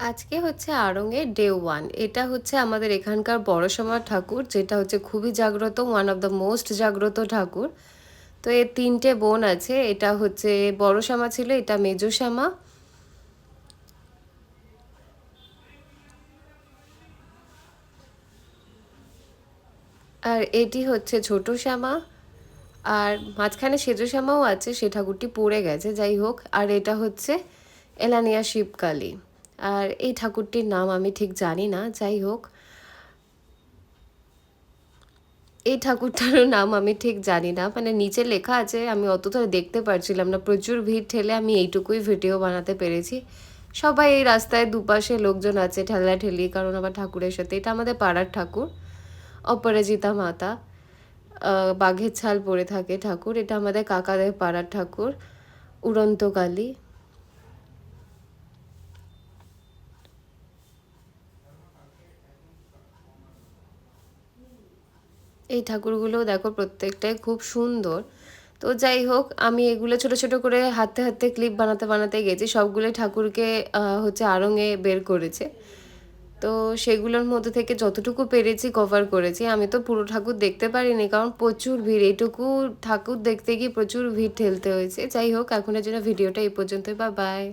আজকে হচ্ছে আড়ং-এর ডে 1। এটা হচ্ছে আমাদের এখানকার বড়সমা ঠাকুর, যেটা হচ্ছে খুবই জাগ্রত, ওয়ান অফ দ্য মোস্ট জাগ্রত ঠাকুর। তো এর ৩ টে বোন আছে। এটা হচ্ছে বড় শ্যামা ছিল, এটা মেজো শ্যামা। আর এটি হচ্ছে ছোট শ্যামা। আর মাঝখানে সেজো শ্যামাও আছে, সে ঠাকুরটি পড়ে গেছে, যাই হোক। আর এটা হচ্ছে এলানিয়া শিবকালী। আর এই ঠাকুরটির নাম আমি ঠিক জানি না, যাই হোক। এই ঠাকুরটারও নাম আমি ঠিক জানি না, মানে নিচে লেখা আছে, আমি অতটা দেখতে পারছিলাম না, প্রচুর ভিড় ঠেলে আমি এইটুকুই ভিডিও বানাতে পেরেছি। সবাই এই রাস্তায় দুপাশে লোকজন আছে ঠেলাঠেলি, কারণ আমার ঠাকুরের সাথে, এটা আমাদের পাড়ার ঠাকুর, অপরাজিতা মাতা। বাঘের ছাল পরে থাকে ঠাকুর, এটা আমাদের কাকাদের পাড়ার ঠাকুর, উড়ন্ত কালী। এই ঠাকুরগুলো দেখো প্রত্যেকটাই খুব সুন্দর। তো যাই হোক, আমি এগুলো ছোট ছোট করে হাতে হাতে ক্লিপ বানাতে বানাতে গেছি, সবগুলো ঠাকুরকে হচ্ছে আড়ং-এ বের করেছে। তো সেগুলোর মধ্যে থেকে যতটুকু পেরেছি কভার করেছি। আমি তো পুরো ঠাকুর দেখতে পারিনি, কারণ প্রচুর ভিড়, এইটুকু ঠাকুর দেখতে গিয়ে প্রচুর ভিড় ঠেলতে হয়েছে। যাই হোক, এখনের জন্য ভিডিওটা এই পর্যন্তই, বা বাই।